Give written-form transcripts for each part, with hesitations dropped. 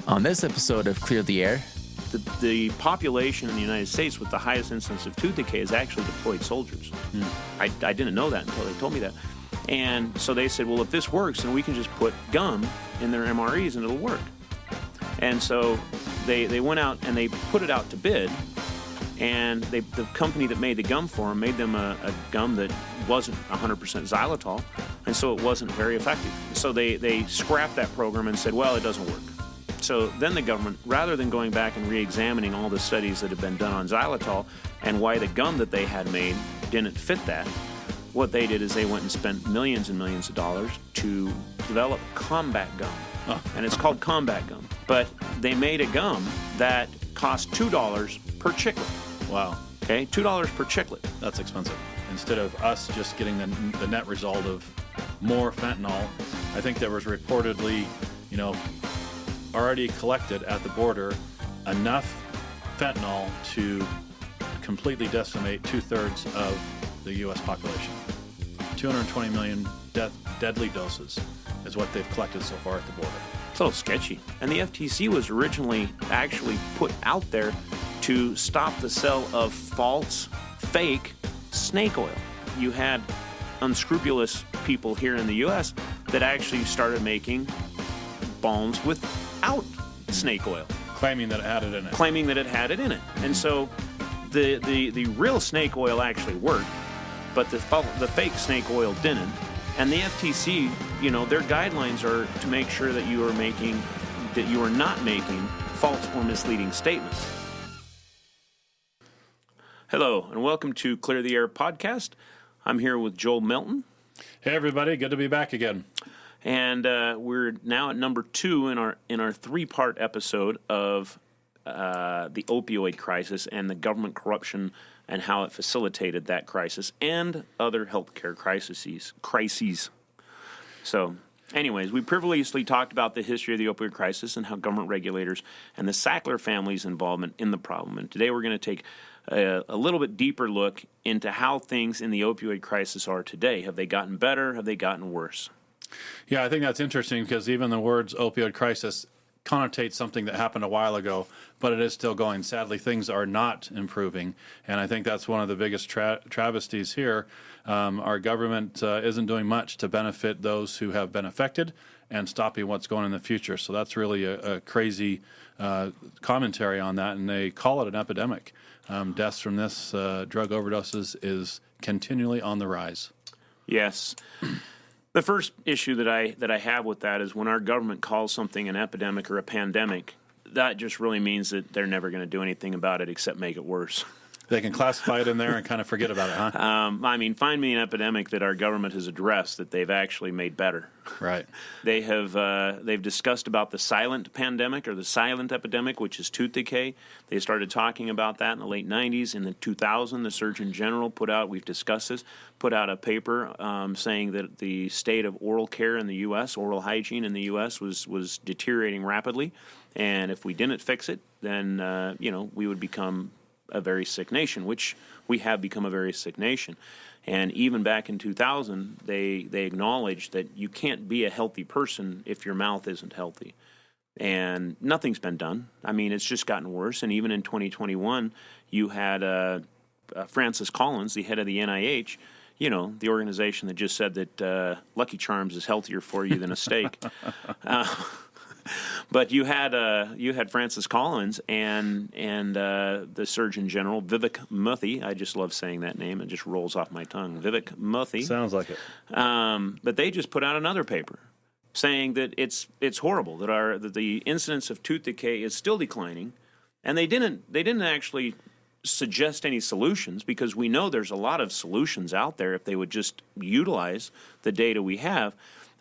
On this episode of Clear the Air, the population in the United States with the highest incidence of tooth decay is actually deployed soldiers. I didn't know that until they told me that. And so they said, well, if this works, then we can just put gum in their MREs and it'll work. And so they went out and they put it out to bid, and the company that made the gum for them made them a gum that wasn't 100% xylitol, and so it wasn't very effective. So they scrapped that program and said, well, it doesn't work. So then the government, rather than going back and re-examining all the studies that have been done on xylitol and why the gum that they had made didn't fit that, what they did is they went and spent millions and millions of dollars to develop combat gum. And it's called combat gum. But they made a gum that cost $2 per chiclet. Wow. Okay, $2 per chiclet. That's expensive. Instead of us just getting the net result of more fentanyl, I think there was reportedly, already collected at the border enough fentanyl to completely decimate 2/3 of the U.S. population. 220 million deadly doses is what they've collected so far at the border. It's a little sketchy. And the FTC was originally actually put out there to stop the sale of false, fake snake oil. You had unscrupulous people here in the U.S. that actually started making balms without snake oil. Claiming that it had it in it. Claiming that it had it in it. And so the real snake oil actually worked, but the fake snake oil didn't. And the FTC, their guidelines are to make sure that you are not making false or misleading statements. Hello, and welcome to Clear the Air podcast. I'm here with Joel Melton. Hey everybody, good to be back again. And we're now at number 2 in our 3-part episode of the opioid crisis and the government corruption and how it facilitated that crisis and other healthcare crises. So, anyways, we previously talked about the history of the opioid crisis and how government regulators and the Sackler family's involvement in the problem. And today we're going to take a little bit deeper look into how things in the opioid crisis are today. Have they gotten better? Have they gotten worse? Yeah, I think that's interesting because even the words opioid crisis connotates something that happened a while ago, but it is still going. Sadly, things are not improving, and I think that's one of the biggest travesties here. Our government isn't doing much to benefit those who have been affected and stopping what's going in the future. So that's really a crazy commentary on that, and they call it an epidemic. Deaths from this drug overdoses is continually on the rise. Yes. The first issue that I have with that is when our government calls something an epidemic or a pandemic, that just really means that they're never going to do anything about it except make it worse. They can classify it in there and kind of forget about it, huh? Find me an epidemic that our government has addressed that they've actually made better. Right. They've discussed about the silent pandemic or the silent epidemic, which is tooth decay. They started talking about that in the late 90s. In the 2000, the Surgeon General put out a paper saying that the state of oral care in the U.S., oral hygiene in the U.S. was deteriorating rapidly. And if we didn't fix it, then, we would become a very sick nation, which we have become a very sick nation. And even back in 2000, they acknowledged that you can't be a healthy person if your mouth isn't healthy. And nothing's been done. It's just gotten worse. And even in 2021, you had Francis Collins, the head of the NIH, the organization that just said that Lucky Charms is healthier for you than a steak. But you had Francis Collins and the Surgeon General Vivek Murthy. I just love saying that name; it just rolls off my tongue. Vivek Murthy Sounds like it. But they just put out another paper saying that it's horrible that the incidence of tooth decay is still declining, and they didn't actually suggest any solutions because we know there's a lot of solutions out there if they would just utilize the data we have.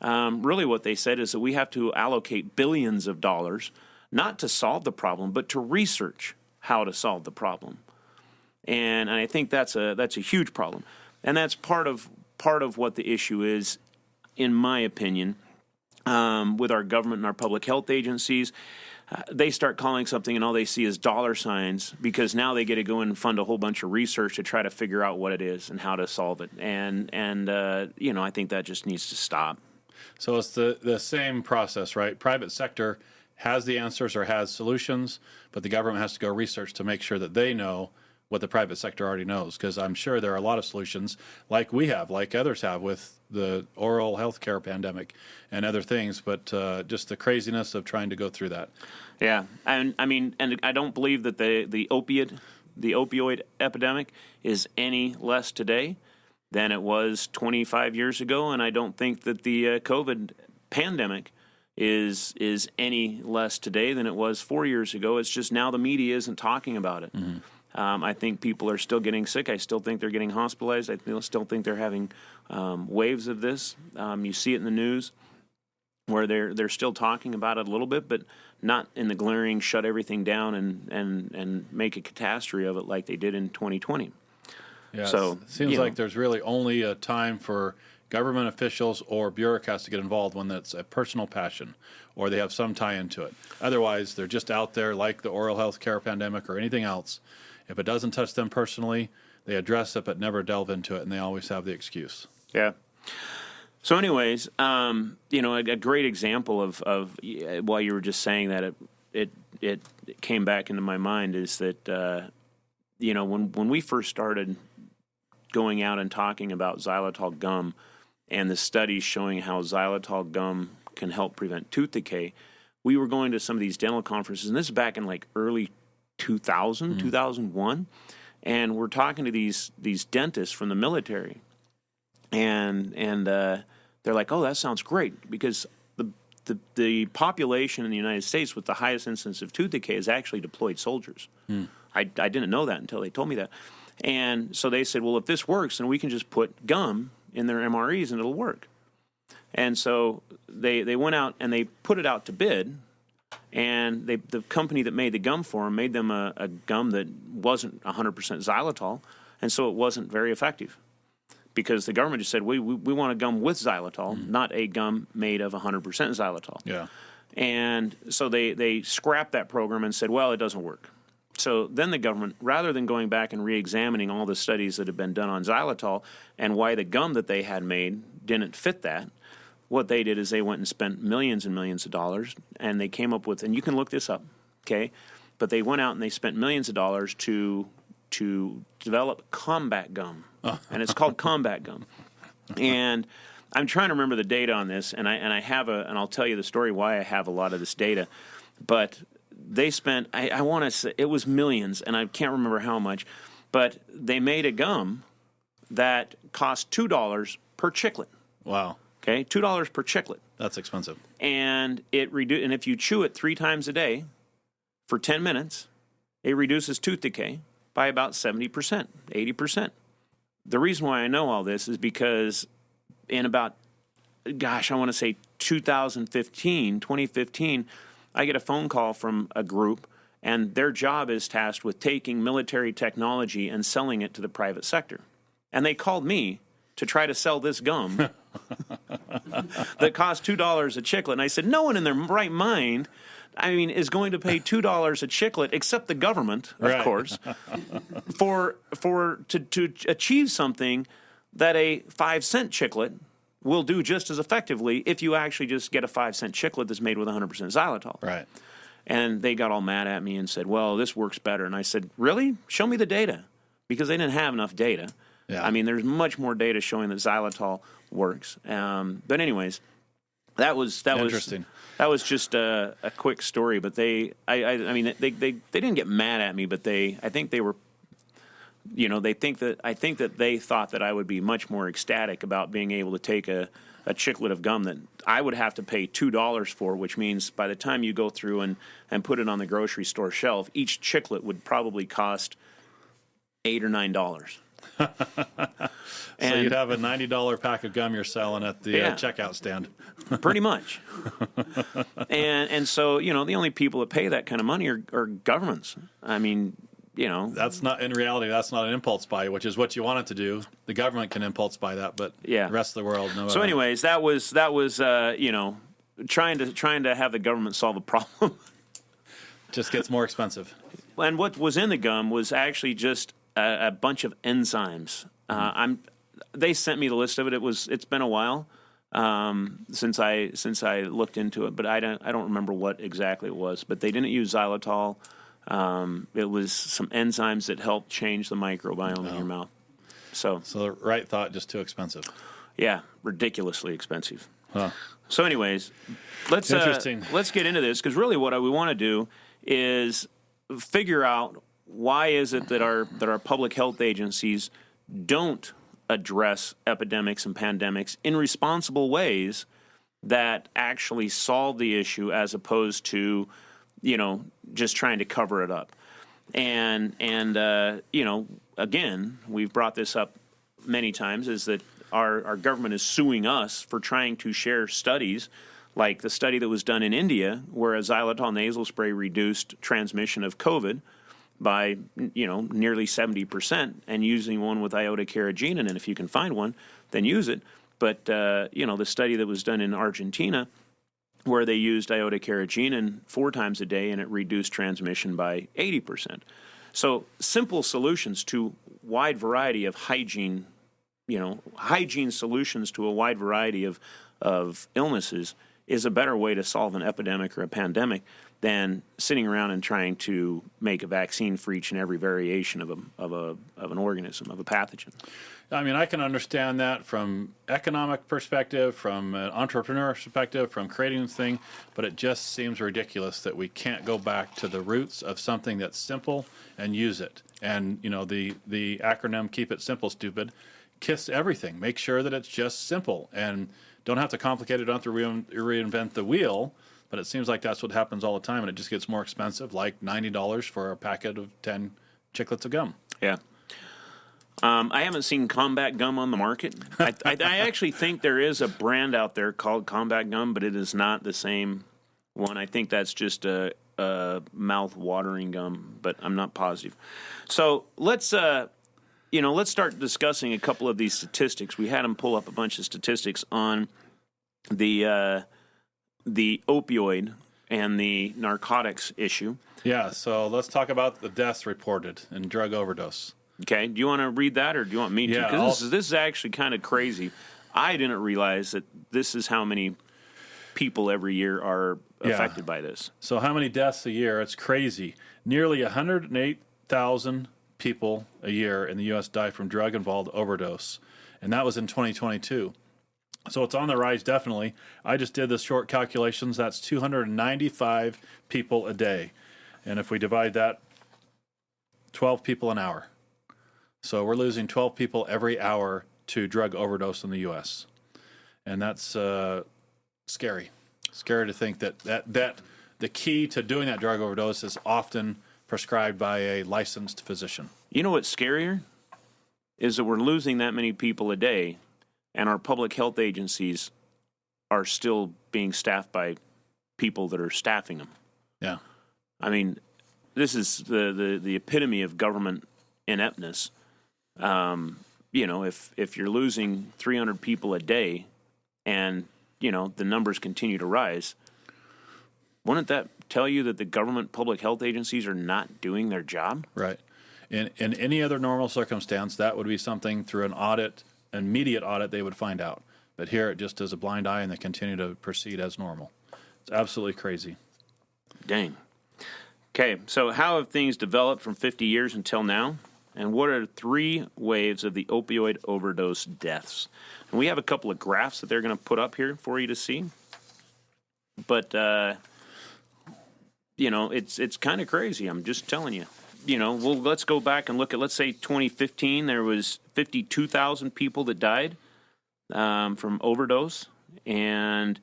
Really what they said is that we have to allocate billions of dollars, not to solve the problem, but to research how to solve the problem. And I think that's a huge problem. And that's part of what the issue is, in my opinion, with our government and our public health agencies. They start calling something and all they see is dollar signs because now they get to go in and fund a whole bunch of research to try to figure out what it is and how to solve it. And I think that just needs to stop. So it's the same process, right? Private sector has the answers or has solutions, but the government has to go research to make sure that they know what the private sector already knows, because I'm sure there are a lot of solutions like we have, like others have with the oral health care pandemic and other things, but just the craziness of trying to go through that. Yeah, and I mean, and I don't believe that the opioid epidemic is any less today than it was 25 years ago, and I don't think that the COVID pandemic is any less today than it was 4 years ago. It's just now the media isn't talking about it. Mm-hmm. I think people are still getting sick. I still think they're getting hospitalized. I still think they're having waves of this. You see it in the news where they're still talking about it a little bit, but not in the glaring shut everything down and make a catastrophe of it like they did in 2020. Yeah, so it seems like there's really only a time for government officials or bureaucrats to get involved when that's a personal passion or they have some tie into it. Otherwise, they're just out there like the oral health care pandemic or anything else. If it doesn't touch them personally, they address it but never delve into it, and they always have the excuse. Yeah. So anyways, a great example of while you were just saying that, it came back into my mind is that, when we first started going out and talking about xylitol gum and the studies showing how xylitol gum can help prevent tooth decay, we were going to some of these dental conferences, and this is back in like early 2000, 2001, and we're talking to these dentists from the military, and they're like, "Oh, that sounds great," because the population in the United States with the highest incidence of tooth decay is actually deployed soldiers. I didn't know that until they told me that. And so they said, well, if this works, then we can just put gum in their MREs and it'll work. And so they went out and they put it out to bid, and the company that made the gum for them made them a gum that wasn't 100% xylitol, and so it wasn't very effective because the government just said, we want a gum with xylitol, not a gum made of 100% xylitol. Yeah. And so they scrapped that program and said, well, it doesn't work. So then the government, rather than going back and re-examining all the studies that had been done on xylitol and why the gum that they had made didn't fit that, what they did is they went and spent millions and millions of dollars, and they came up with, and you can look this up, okay? But they went out and they spent millions of dollars to develop combat gum, and it's called combat gum. And I'm trying to remember the data on this, and I'll tell you the story why I have a lot of this data, but they spent, I want to say, it was millions, and I can't remember how much, but they made a gum that cost $2 per chiclet. Wow. Okay, $2 per chiclet. That's expensive. And and if you chew it 3 times a day for 10 minutes, it reduces tooth decay by about 70%, 80%. The reason why I know all this is because in about, I want to say 2015, I get a phone call from a group, and their job is tasked with taking military technology and selling it to the private sector. And they called me to try to sell this gum that cost $2 a chiclet. And I said, no one in their right mind, is going to pay $2 a chiclet, except the government, of course, to achieve something that a 5-cent chiclet will do just as effectively if you actually just get a 5-cent chiclet that's made with 100% xylitol. Right. And they got all mad at me and said, well, this works better. And I said, really? Show me the data. Because they didn't have enough data. Yeah. There's much more data showing that xylitol works. But anyways, that was interesting. That was just a quick story. But they didn't get mad at me, but I think they were, I think that they thought that I would be much more ecstatic about being able to take a chiclet of gum that I would have to pay $2 for, which means by the time you go through and put it on the grocery store shelf, each chiclet would probably cost $8 or $9. So you'd have a $90 pack of gum you're selling at the checkout stand. Pretty much. And so, the only people that pay that kind of money are governments. That's not, in reality, that's not an impulse buy, which is what you want it to do. The government can impulse buy that, but the rest of the world, no. So anyways, that was trying to have the government solve a problem. Just gets more expensive. And what was in the gum was actually just a bunch of enzymes. They sent me the list of it. It's been a while. since I looked into it, but I don't remember what exactly it was. But they didn't use xylitol. It was some enzymes that helped change the microbiome in your mouth. So the right thought, just too expensive. Yeah, ridiculously expensive. Huh. So, anyways, let's get into this, because really what we want to do is figure out why is it that our public health agencies don't address epidemics and pandemics in responsible ways that actually solve the issue, as opposed to, just trying to cover it up. And again, we've brought this up many times, is that our government is suing us for trying to share studies, like the study that was done in India, where a xylitol nasal spray reduced transmission of COVID by, nearly 70%, and using one with iota-carrageenan. And if you can find one, then use it. But, the study that was done in Argentina, where they used iota-carrageenan 4 times a day, and it reduced transmission by 80%. So simple solutions to wide variety of hygiene solutions to a wide variety of illnesses is a better way to solve an epidemic or a pandemic than sitting around and trying to make a vaccine for each and every variation of an organism, of a pathogen. I mean, I can understand that from economic perspective, from an entrepreneur perspective, from creating this thing, but it just seems ridiculous that we can't go back to the roots of something that's simple and use it. And, the acronym Keep It Simple, Stupid, KISS everything. Make sure that it's just simple, and don't have to complicate it, don't have to reinvent the wheel. But it seems like that's what happens all the time, and it just gets more expensive, like $90 for a packet of 10 chiclets of gum. Yeah. I haven't seen Combat Gum on the market. I actually think there is a brand out there called Combat Gum, but it is not the same one. I think that's just a mouth-watering gum, but I'm not positive. So let's start discussing a couple of these statistics. We had them pull up a bunch of statistics on the opioid and the narcotics issue. Yeah, so let's talk about the deaths reported in drug overdose. Okay, do you want to read that, or do you want me to? Because this is actually kind of crazy. I didn't realize that this is how many people every year are affected by this. So how many deaths a year? It's crazy. Nearly 108,000 people a year in the U.S. die from drug-involved overdose, and that was in 2022. So it's on the rise, definitely. I just did the short calculations. That's 295 people a day. And if we divide that, 12 people an hour. So we're losing 12 people every hour to drug overdose in the U.S. And that's scary. Scary to think that the key to doing that drug overdose is often prescribed by a licensed physician. You know what's scarier? Is that we're losing that many people a day, and our public health agencies are still being staffed by people that are staffing them. Yeah. I mean, this is the epitome of government ineptness. If you're losing 300 people a day and, the numbers continue to rise, wouldn't that tell you that the government public health agencies are not doing their job? Right. In any other normal circumstance, that would be something through an audit, an immediate audit, they would find out. But here it just is a blind eye, and they continue to proceed as normal. It's absolutely crazy. Dang. Okay, so how have things developed from 50 years until now? And what are 3 waves of the opioid overdose deaths? And we have a couple of graphs that they're going to put up here for you to see. But, it's kind of crazy. I'm just telling you. Let's go back and look at, let's say, 2015. There was 52,000 people that died from overdose. And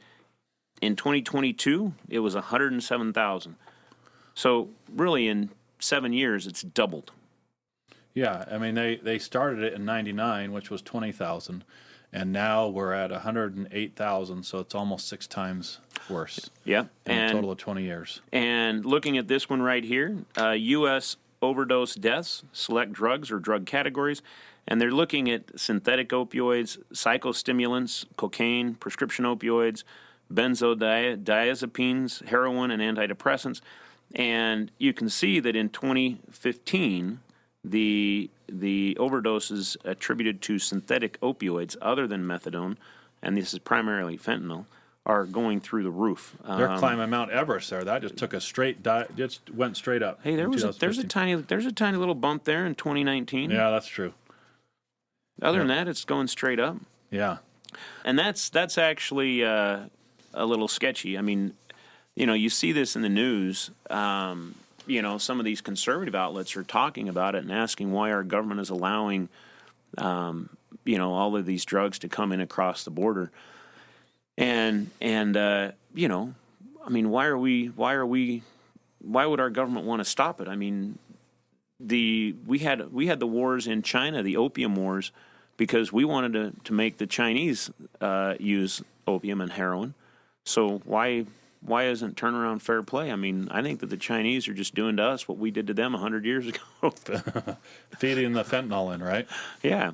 in 2022, it was 107,000. So really in 7 years, it's doubled. Yeah, I mean, they started it in 99, which was 20,000, and now we're at 108,000, so it's almost 6 times worse. Yeah. In a total of 20 years. And looking at this one right here, U.S. overdose deaths, select drugs or drug categories, and they're looking at synthetic opioids, psychostimulants, cocaine, prescription opioids, benzodiazepines, heroin, and antidepressants. And you can see that in 2015, the overdoses attributed to synthetic opioids other than methadone and this is primarily fentanyl, are going through the roof. They're climbing Mount Everest there. That just took a just went straight up. Hey, there's a tiny little bump there in 2019. Yeah, that's true. Other than that, it's going straight up. Yeah. And that's actually a little sketchy. I mean, you see this in the news. Some of these conservative outlets are talking about it and asking why our government is allowing, all of these drugs to come in across the border. And I mean, why would our government want to stop it? I mean, we had the wars in China, the opium wars, because we wanted to make the Chinese use opium and heroin. So why isn't turnaround fair play? I mean, I think that the Chinese are just doing to us what we did to them 100 years ago. Feeding the fentanyl in, right? Yeah.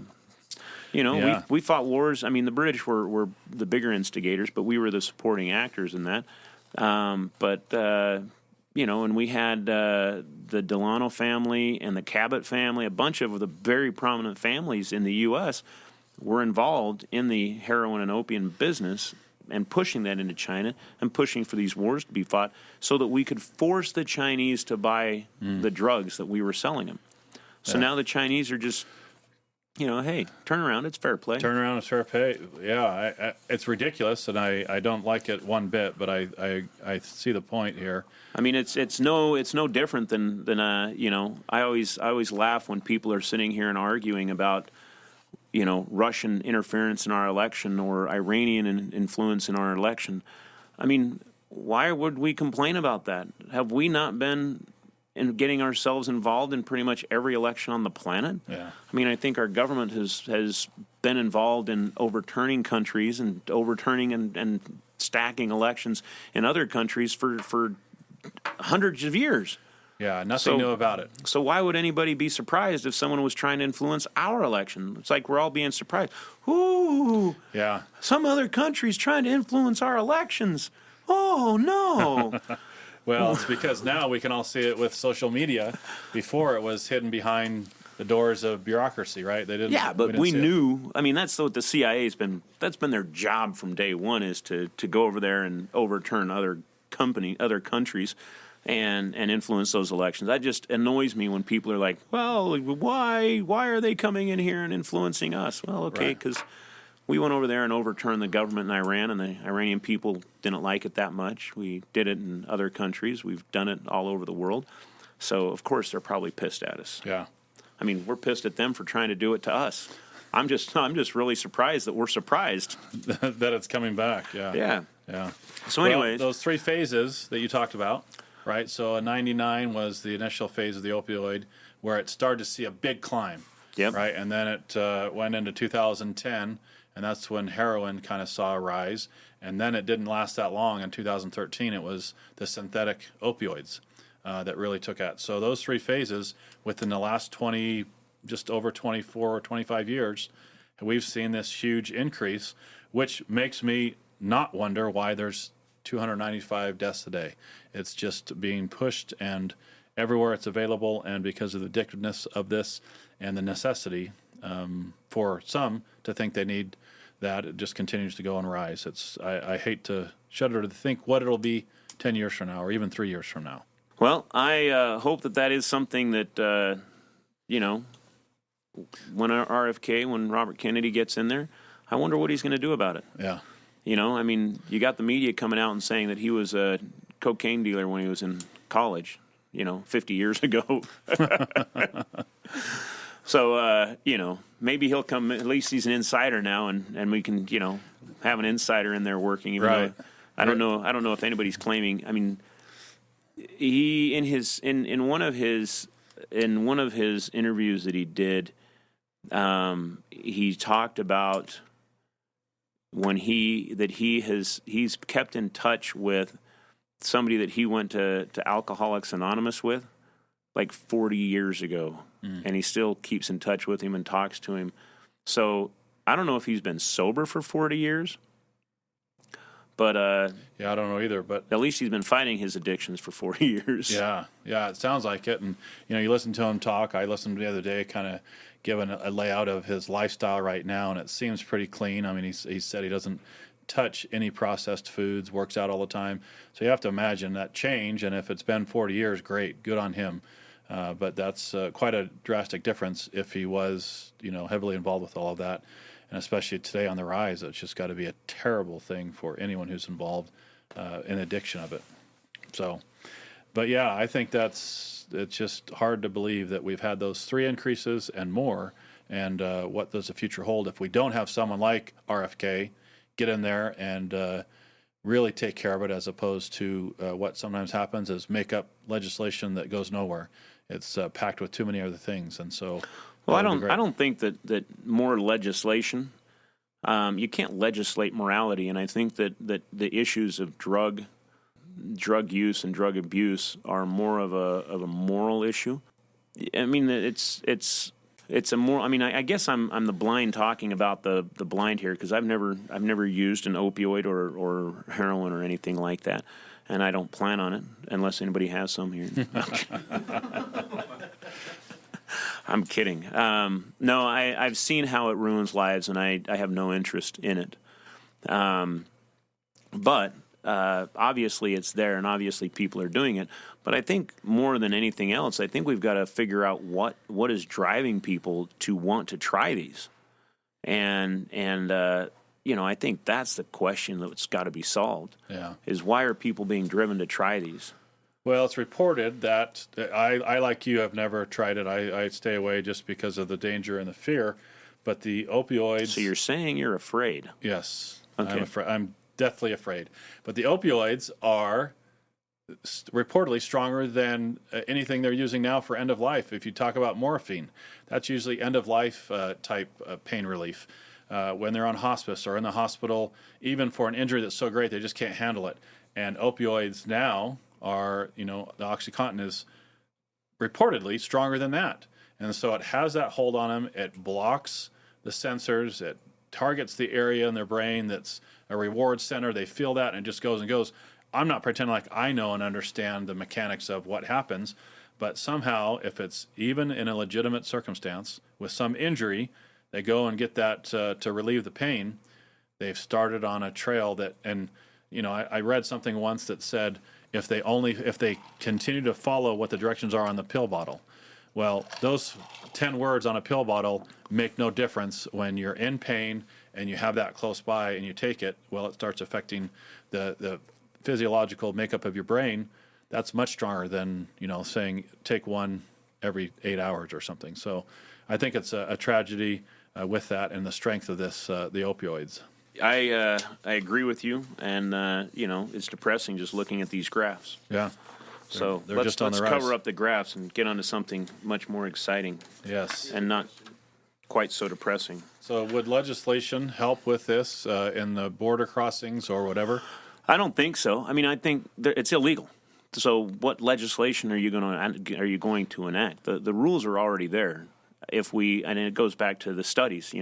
We fought wars. I mean, the British were the bigger instigators, but we were the supporting actors in that. And we had the Delano family and the Cabot family, a bunch of the very prominent families in the U.S. were involved in the heroin and opium business and pushing that into China and pushing for these wars to be fought so that we could force the Chinese to buy the drugs that we were selling them. So now the Chinese are just... hey, turn around, it's fair play. Turn around, it's fair play. Yeah, it's ridiculous, and I don't like it one bit, but I see the point here. I mean, it's no different than I always laugh when people are sitting here and arguing about Russian interference in our election or Iranian influence in our election. I mean, why would we complain about that? Have we not been in getting ourselves involved in pretty much every election on the planet? Yeah. I mean, I think our government has been involved in overturning countries and overturning and stacking elections in other countries for hundreds of years. Yeah, nothing new about it. So why would anybody be surprised if someone was trying to influence our election? It's like we're all being surprised. Ooh, yeah. Some other country's trying to influence our elections. Oh, no. Well, it's because now we can all see it with social media. Before, it was hidden behind the doors of bureaucracy, right? They didn't. Yeah, but we knew. I mean, that's what the CIA's been. That's been their job from day one, is to go over there and overturn other countries, and influence those elections. That just annoys me when people are like, "Well, why are they coming in here and influencing us?" Well, okay, because we went over there and overturned the government in Iran, and the Iranian people didn't like it that much. We did it in other countries. We've done it all over the world. So, of course, they're probably pissed at us. Yeah. I mean, we're pissed at them for trying to do it to us. I'm just really surprised that we're surprised. that it's coming back, yeah. Yeah. Yeah. So anyways. Those three phases that you talked about, right? So, 99 was the initial phase of the opioid where it started to see a big climb. Yep. Right? And then it went into 2010, and that's when heroin kind of saw a rise. And then it didn't last that long. In 2013, it was the synthetic opioids that really took at. So those three phases, within the last just over 24 or 25 years, we've seen this huge increase, which makes me not wonder why there's 295 deaths a day. It's just being pushed, and everywhere it's available, and because of the addictiveness of this and the necessity for some to think they need that, it just continues to go and rise. I hate to shudder to think what it'll be 10 years from now or even 3 years from now. Well, I hope that is something that, when RFK, when Robert Kennedy gets in there, I wonder what he's going to do about it. Yeah. I mean, you got the media coming out and saying that he was a cocaine dealer when he was in college, 50 years ago. So, maybe he'll come, at least he's an insider now, and we can, have an insider in there working. Even right. though I don't know if anybody's claiming. I mean, he in one of his interviews that he did, he talked about when he's kept in touch with somebody that he went to Alcoholics Anonymous with like 40 years ago. And he still keeps in touch with him and talks to him. So I don't know if he's been sober for 40 years, But yeah, I don't know either. But at least he's been fighting his addictions for 40 years. yeah, it sounds like it. And you listen to him talk. I listened the other day, kind of giving a layout of his lifestyle right now, and it seems pretty clean. I mean, he said he doesn't touch any processed foods, works out all the time. So you have to imagine that change. And if it's been 40 years, great, good on him. But that's quite a drastic difference if he was, heavily involved with all of that. And especially today on the rise, it's just got to be a terrible thing for anyone who's involved in addiction of it. So, but yeah, I think it's just hard to believe that we've had those 3 increases and more. And what does the future hold if we don't have someone like RFK get in there and really take care of it, as opposed to what sometimes happens is make up legislation that goes nowhere. It's packed with too many other things, and so. Well, I don't think that more legislation. You can't legislate morality, and I think that the issues of drug use and drug abuse are more of a moral issue. I mean, it's a more. I mean, I guess I'm the blind talking about the blind here, because I've never used an opioid or heroin or anything like that, and I don't plan on it unless anybody has some here. I'm kidding. No, I've seen how it ruins lives, and I have no interest in it. But obviously it's there, and obviously people are doing it. But I think more than anything else, I think we've got to figure out what is driving people to want to try these. And I think that's the question that's got to be solved. Yeah. Is why are people being driven to try these? Well, it's reported that I like you, have never tried it. I stay away just because of the danger and the fear. But the opioids. So you're saying you're afraid? Yes. Okay. I'm deathly afraid. But the opioids are reportedly stronger than anything they're using now for end of life. If you talk about morphine, that's usually end of life type pain relief. When they're on hospice or in the hospital, even for an injury that's so great they just can't handle it. And opioids now are, the OxyContin is reportedly stronger than that. And so it has that hold on them. It blocks the sensors. It targets the area in their brain that's a reward center. They feel that, and it just goes and goes. I'm not pretending like I know and understand the mechanics of what happens, but somehow, if it's even in a legitimate circumstance with some injury, they go and get that to relieve the pain. They've started on a trail that, and I read something once that said, if they continue to follow what the directions are on the pill bottle. Well, those 10 words on a pill bottle make no difference when you're in pain and you have that close by and you take it. Well, it starts affecting the physiological makeup of your brain. That's much stronger than, saying take one every 8 hours or something. So I think it's a tragedy with that and the strength of this, the opioids. I agree with you, and it's depressing just looking at these graphs. Yeah. So they're let's just on the rise. cover up the graphs and get onto something much more exciting. Yes. And not quite so depressing. So would legislation help with this in the border crossings or whatever? I don't think so. I mean, I think it's illegal. So what legislation are you going to enact? The rules are already there. And it goes back to the studies,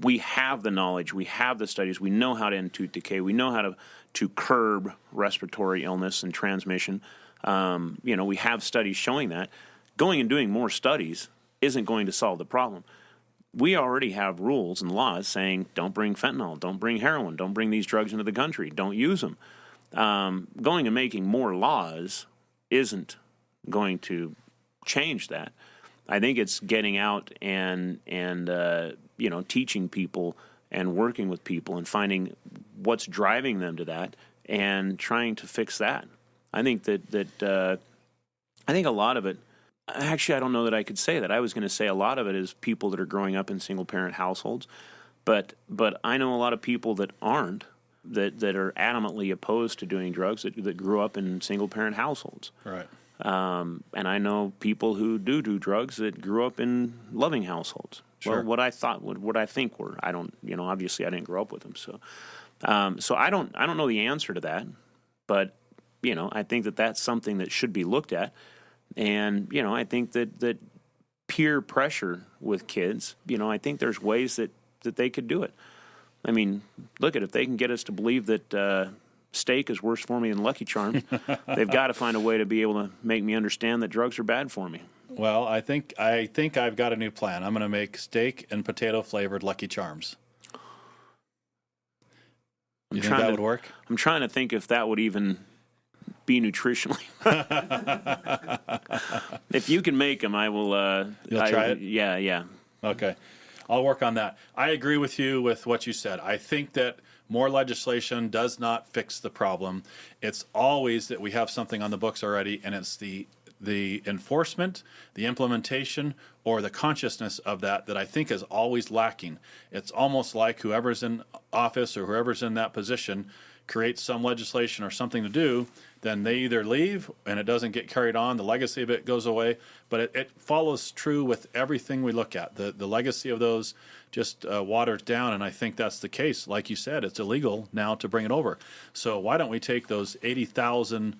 we have the knowledge, we have the studies, we know how to end tooth decay, we know how to curb respiratory illness and transmission. We have studies showing that. Going and doing more studies isn't going to solve the problem. We already have rules and laws saying don't bring fentanyl, don't bring heroin, don't bring these drugs into the country, don't use them. Going and making more laws isn't going to change that. I think it's getting out and teaching people and working with people and finding what's driving them to that and trying to fix that. I think that I think a lot of it. Actually, I don't know that I could say that. I was going to say a lot of it is people that are growing up in single-parent households, but I know a lot of people that aren't, that are adamantly opposed to doing drugs that grew up in single-parent households. Right. And I know people who do drugs that grew up in loving households. Sure. Well, what I think were. I don't, obviously I didn't grow up with them, so I don't know the answer to that, but I think that that's something that should be looked at. And, I think that peer pressure with kids, I think there's ways that they could do it. I mean, look at if they can get us to believe that steak is worse for me than Lucky Charms, they've got to find a way to be able to make me understand that drugs are bad for me. Well, I think I've got a new plan. I'm going to make steak and potato flavored Lucky Charms. You think that would work? I'm trying to think if that would even be nutritionally. If you can make them, I will. You'll try it? Yeah. Okay. I'll work on that. I agree with you with what you said. I think that more legislation does not fix the problem. It's always that we have something on the books already, and it's the enforcement, the implementation, or the consciousness of that I think is always lacking. It's almost like whoever's in office or whoever's in that position creates some legislation or something to do, then they either leave and it doesn't get carried on, the legacy of it goes away, but it follows true with everything we look at. The legacy of those just waters down, and I think that's the case. Like you said, it's illegal now to bring it over. So why don't we take those 80,000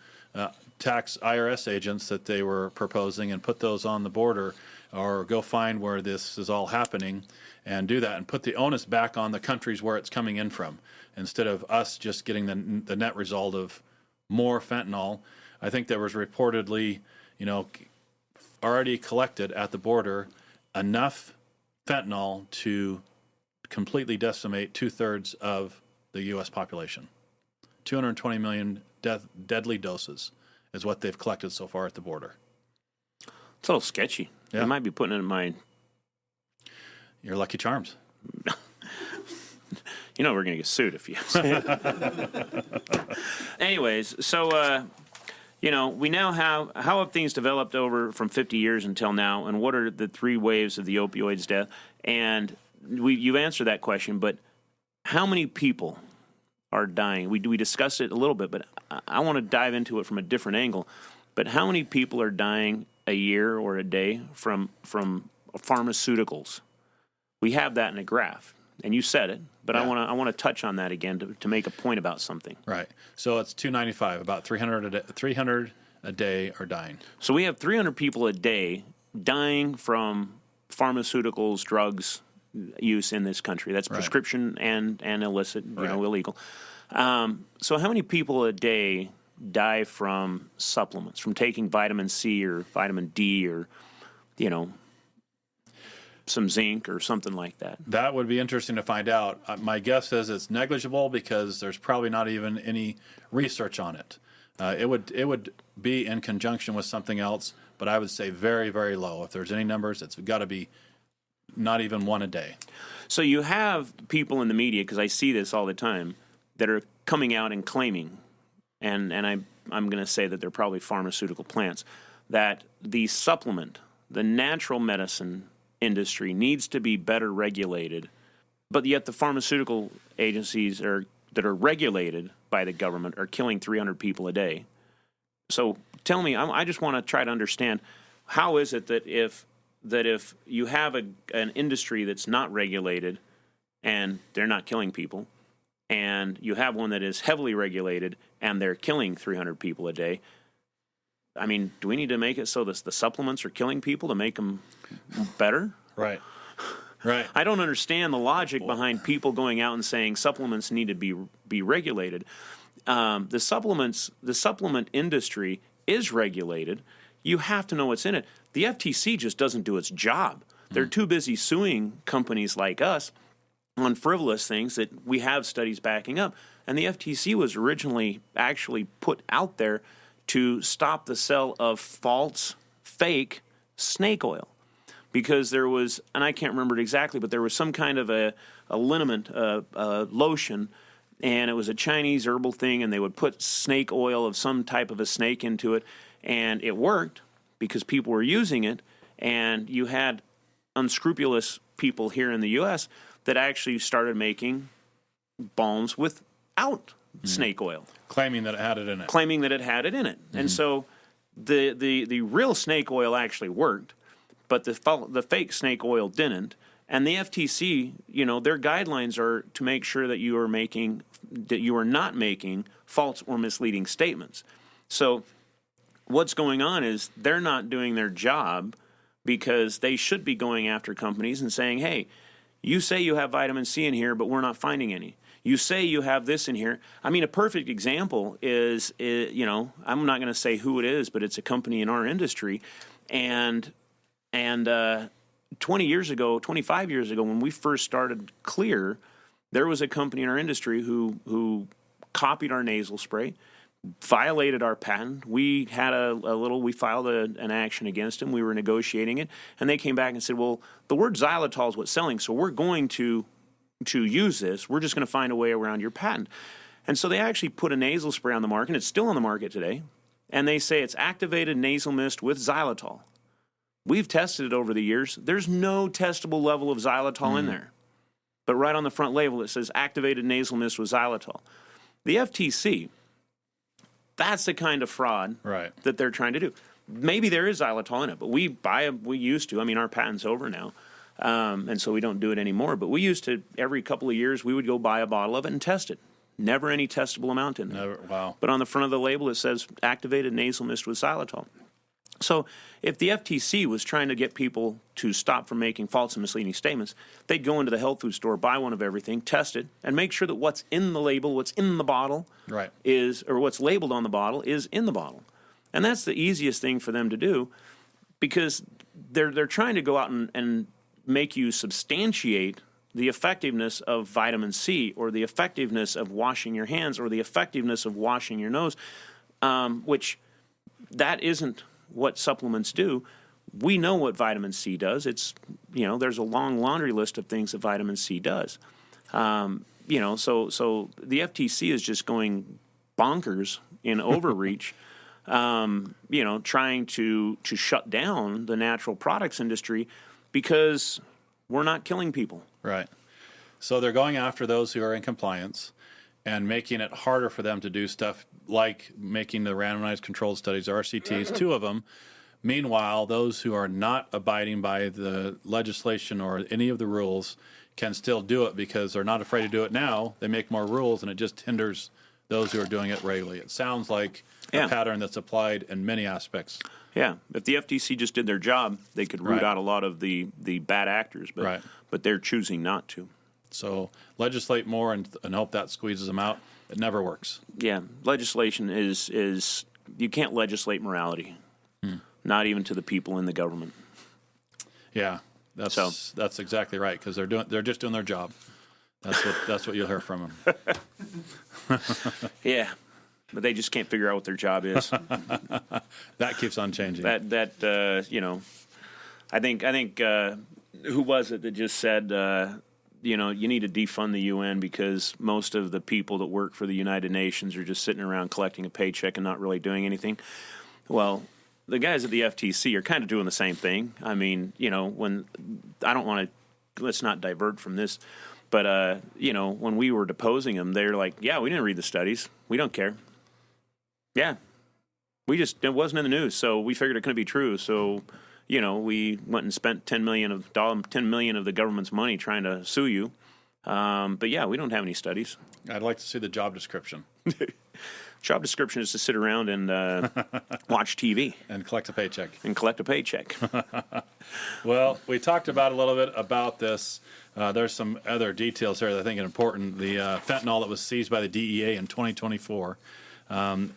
tax IRS agents that they were proposing and put those on the border, or go find where this is all happening and do that and put the onus back on the countries where it's coming in from, instead of us just getting the net result of more fentanyl. I think there was reportedly, already collected at the border enough fentanyl to completely decimate 2/3 of the U.S. population. 220 million deadly doses is what they've collected so far at the border. It's a little sketchy. Yeah. They might be putting it in my... Your Lucky Charms. We're going to get sued if you say it. Anyways, so, we now have... How have things developed over from 50 years until now, and what are the three waves of the opioids death? And you've answered that question, but how many people are dying? We discussed it a little bit, but I want to dive into it from a different angle. But how many people are dying a year or a day from pharmaceuticals? We have that in a graph, and you said it, but yeah. I want to touch on that again to make a point about something. Right. So it's 295, about 300 a day are dying. So we have 300 people a day dying from pharmaceuticals, drugs use in this country. That's prescription and illicit, illegal. So how many people a day die from supplements, from taking vitamin C or vitamin D or, some zinc or something like that? That would be interesting to find out. My guess is it's negligible because there's probably not even any research on it. It would be in conjunction with something else, but I would say very, very low. If there's any numbers, it's got to be not even one a day. So you have people in the media, because I see this all the time, that are coming out and claiming, and I'm going to say that they're probably pharmaceutical plants, that the supplement, the natural medicine industry needs to be better regulated, but yet the pharmaceutical agencies that are regulated by the government are killing 300 people a day. So tell me, I just want to try to understand, how is it that if you have an industry that's not regulated and they're not killing people, and you have one that is heavily regulated and they're killing 300 people a day, I mean, do we need to make it so that the supplements are killing people to make them better? Right. I don't understand the logic behind people going out and saying supplements need to be regulated. The supplement industry is regulated. You have to know what's in it. The FTC just doesn't do its job. They're too busy suing companies like us on frivolous things that we have studies backing up. And the FTC was originally actually put out there to stop the sale of false, fake snake oil. Because there was, and I can't remember it exactly, but there was some kind of a liniment, lotion, and it was a Chinese herbal thing, and they would put snake oil of some type of a snake into it, and it worked because people were using it, and you had unscrupulous people here in the U.S. that actually started making balms without snake oil. Claiming that it had it in it. Mm-hmm. And so the real snake oil actually worked, but the fake snake oil didn't. And the FTC, their guidelines are to make sure that you are not making false or misleading statements. So what's going on is they're not doing their job, because they should be going after companies and saying, hey, You say you have vitamin C in here, but we're not finding any. You say you have this in here. I mean, a perfect example is I'm not going to say who it is, but it's a company in our industry. And 20 years ago, 25 years ago, when we first started Clear, there was a company in our industry who copied our nasal spray, violated our patent. We had we filed an action against them. We were negotiating it, and they came back and said, well, the word xylitol is what's selling, so we're going to use this. We're just going to find a way around your patent. And so they actually put a nasal spray on the market. It's still on the market today, and they say it's activated nasal mist with xylitol. We've tested it over the years. There's no testable level of xylitol in there. But right on the front label, it says activated nasal mist with xylitol. The FTC, that's the kind of fraud that they're trying to do. Maybe there is xylitol in it, but we used to. I mean, our patent's over now, and so we don't do it anymore. But we used to, every couple of years, we would go buy a bottle of it and test it. Never any testable amount in there. Never, wow. But on the front of the label, it says activated nasal mist with xylitol. So if the FTC was trying to get people to stop from making false and misleading statements, they'd go into the health food store, buy one of everything, test it, and make sure that what's in the label, what's in the bottle, or what's labeled on the bottle is in the bottle. And that's the easiest thing for them to do, because they're trying to go out and make you substantiate the effectiveness of vitamin C, or the effectiveness of washing your hands, or the effectiveness of washing your nose, which that isn't what supplements do. We know what vitamin C does. It's, there's a long laundry list of things that vitamin C does. So the FTC is just going bonkers in overreach, trying to shut down the natural products industry because we're not killing people. Right. So they're going after those who are in compliance and making it harder for them to do stuff like making the randomized controlled studies, RCTs, 2 of them. Meanwhile, those who are not abiding by the legislation or any of the rules can still do it because they're not afraid to do it now. They make more rules, and it just hinders those who are doing it regularly. It sounds like a pattern that's applied in many aspects. Yeah. If the FTC just did their job, they could root out a lot of the bad actors, but they're choosing not to. So legislate more and hope that squeezes them out. It never works. Yeah. Legislation is you can't legislate morality, not even to the people in the government. Yeah, that's exactly right, because they're just doing their job. That's what you'll hear from them. Yeah, but they just can't figure out what their job is. That keeps on changing. I think who was it that just said you need to defund the UN because most of the people that work for the United Nations are just sitting around collecting a paycheck and not really doing anything. Well, the guys at the FTC are kind of doing the same thing. I mean, when I don't want to, let's not divert from this, but when we were deposing them, they're like, "Yeah, we didn't read the studies. We don't care. Yeah, it wasn't in the news, so we figured it couldn't be true. So, we went and spent $10 million of the government's money trying to sue you. But yeah, we don't have any studies." I'd like to see the job description. Job description is to sit around and watch TV. And collect a paycheck. Well, we talked about a little bit about this. There's some other details here that I think are important. The fentanyl that was seized by the DEA in 2024, and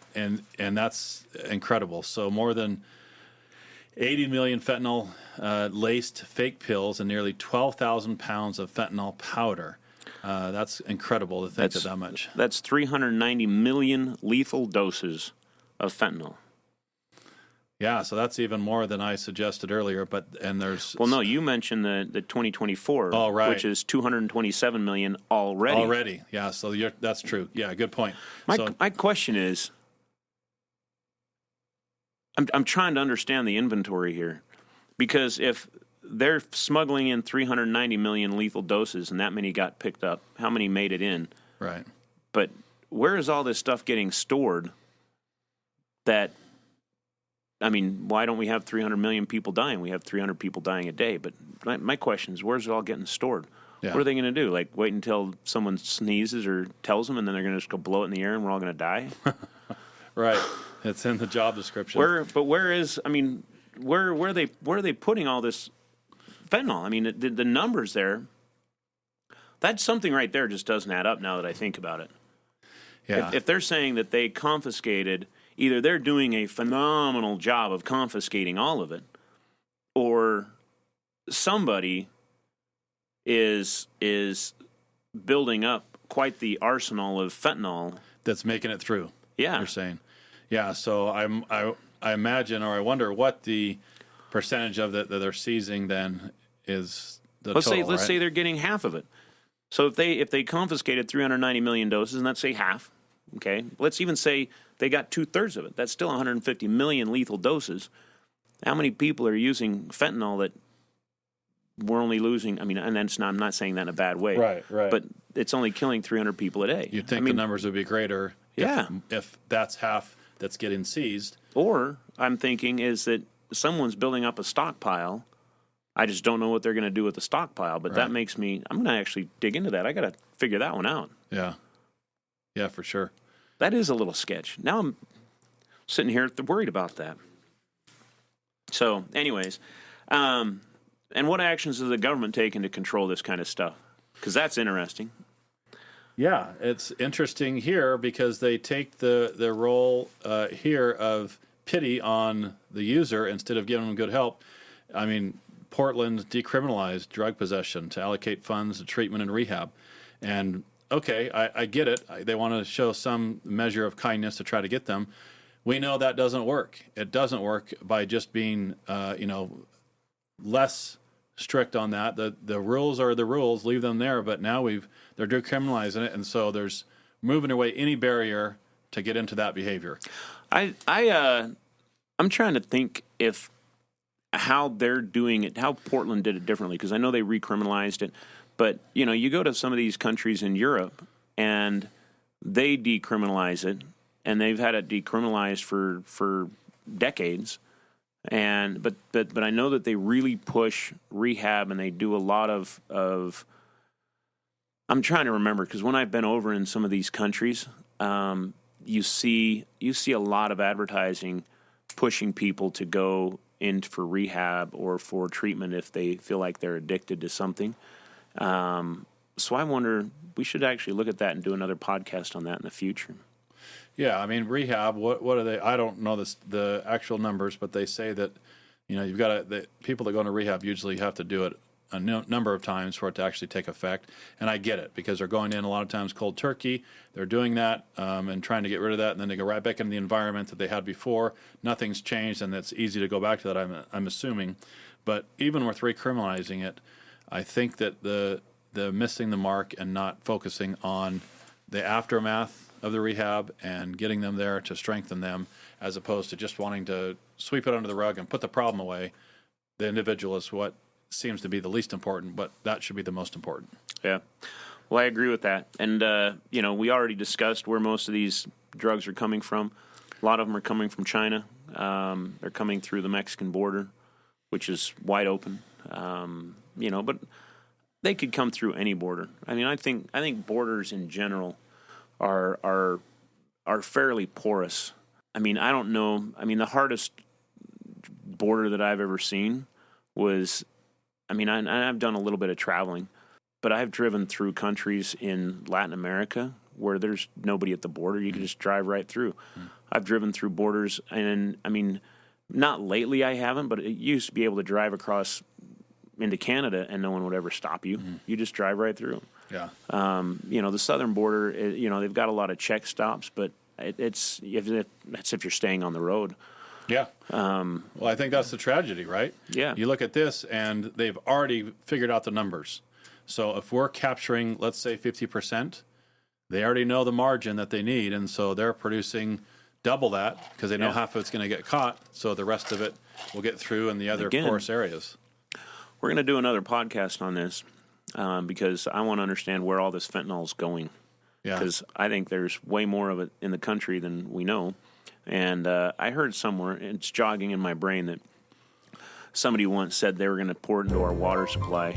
that's incredible. So more than 80 million fentanyl-laced fake pills and nearly 12,000 pounds of fentanyl powder. That's incredible to think that much. That's 390 million lethal doses of fentanyl. Yeah, so that's even more than I suggested earlier. Well, no, you mentioned the 2024, which is 227 million already. Already, yeah. So that's true. Yeah, good point. My question is, I'm trying to understand the inventory here, because if they're smuggling in 390 million lethal doses and that many got picked up, how many made it in? Right. But where is all this stuff getting stored? Why don't we have 300 million people dying? We have 300 people dying a day. But my question is, where's it all getting stored? Yeah. What are they going to do? Like, wait until someone sneezes or tells them, and then they're going to just go blow it in the air and we're all going to die? Right. It's in the job description. Where are they putting all this fentanyl? I mean, the numbers there That's something right there just doesn't add up now that I think about it. Yeah. If they're saying that they confiscated, either they're doing a phenomenal job of confiscating all of it, or somebody is building up quite the arsenal of fentanyl that's making it through. Yeah. You're saying. Yeah, so I imagine, or I wonder what the percentage of that they're seizing then is the total, let's say they're getting half of it. So if they confiscated 390 million doses, and let's say half, okay, let's even say they got 2/3 of it. That's still 150 million lethal doses. How many people are using fentanyl that we're only losing? I mean, and I'm not saying that in a bad way, right. But it's only killing 300 people a day. You'd think the numbers would be greater. Yeah. If that's half that's getting seized. Or I'm thinking is that someone's building up a stockpile. I just don't know what they're going to do with the stockpile, but that makes me, I'm going to actually dig into that. I got to figure that one out. Yeah. Yeah, for sure. That is a little sketch. Now I'm sitting here worried about that. So, anyways, and what actions is the government taking to control this kind of stuff? Because that's interesting. Yeah, it's interesting here because they take the role here of pity on the user instead of giving them good help. I mean, Portland decriminalized drug possession to allocate funds to treatment and rehab. And, okay, I get it. They want to show some measure of kindness to try to get them. We know that doesn't work. It doesn't work by just being, less strict on that. The rules are the rules. Leave them there. But now they're decriminalizing it, and so there's moving away any barrier to get into that behavior. I'm trying to think how they're doing it, how Portland did it differently, because I know they recriminalized it. But, you go to some of these countries in Europe, and they decriminalize it, and they've had it decriminalized for decades. But I know that they really push rehab, and they do a lot of I'm trying to remember, because when I've been over in some of these countries, you see a lot of advertising pushing people to go in for rehab or for treatment if they feel like they're addicted to something. So I wonder, we should actually look at that and do another podcast on that in the future. Yeah, I mean, rehab, what are they? I don't know the actual numbers, but they say that, you've got the people that go into rehab usually have to do it a number of times for it to actually take effect. And I get it, because they're going in a lot of times cold turkey. They're doing that and trying to get rid of that, and then they go right back into the environment that they had before. Nothing's changed, and it's easy to go back to that, I'm assuming. But even with recriminalizing it, I think that the missing the mark and not focusing on the aftermath of the rehab and getting them there to strengthen them, as opposed to just wanting to sweep it under the rug and put the problem away. The individual is what seems to be the least important, but that should be the most important. Yeah. Well, I agree with that. And, we already discussed where most of these drugs are coming from. A lot of them are coming from China. They're coming through the Mexican border, which is wide open. But they could come through any border. I mean, I think borders in general are fairly porous. I mean, I don't know. I mean, the hardest border that I've ever seen was, I've done a little bit of traveling, but I've driven through countries in Latin America where there's nobody at the border. You can just drive right through. I've driven through borders, and not lately I haven't, but it used to be able to drive across into Canada and no one would ever stop you. You just drive right through. Yeah. The southern border, they've got a lot of check stops, but that's if you're staying on the road. Yeah. Well, I think that's the tragedy, right? Yeah. You look at this, and they've already figured out the numbers. So if we're capturing, let's say, 50%, they already know the margin that they need, and so they're producing double that because they know half of it's going to get caught, so the rest of it will get through in the other porous areas. We're going to do another podcast on this because I want to understand where all this fentanyl is going. Yeah. Because I think there's way more of it in the country than we know. And I heard somewhere, it's jogging in my brain, that somebody once said they were going to pour it into our water supply.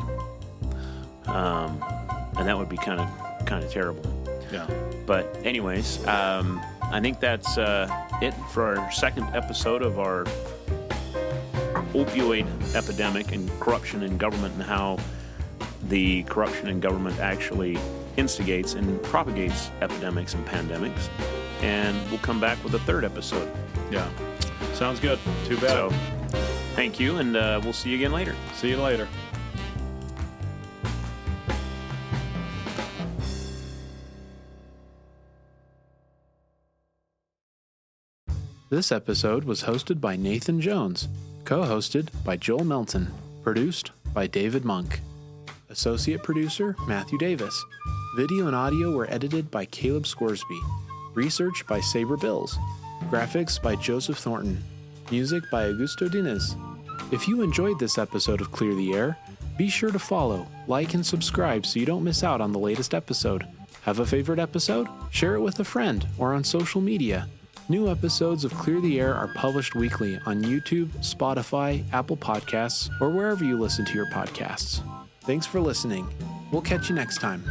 And that would be kind of terrible. Yeah. But anyways, I think that's it for our second episode of our opioid epidemic and corruption in government, and how the corruption in government actually instigates and propagates epidemics and pandemics. And we'll come back with a third episode. Yeah. Sounds good. Too bad. So, thank you, and we'll see you again later. See you later. This episode was hosted by Nathan Jones, co-hosted by Joel Melton, produced by David Monk. Associate producer, Matthew Davis. Video and audio were edited by Caleb Scoresby. Research by Sabre Bills. Graphics by Joseph Thornton. Music by Augusto Diniz. If you enjoyed this episode of Clear the Air, be sure to follow, like, and subscribe so you don't miss out on the latest episode. Have a favorite episode? Share it with a friend or on social media. New episodes of Clear the Air are published weekly on YouTube, Spotify, Apple Podcasts, or wherever you listen to your podcasts. Thanks for listening. We'll catch you next time.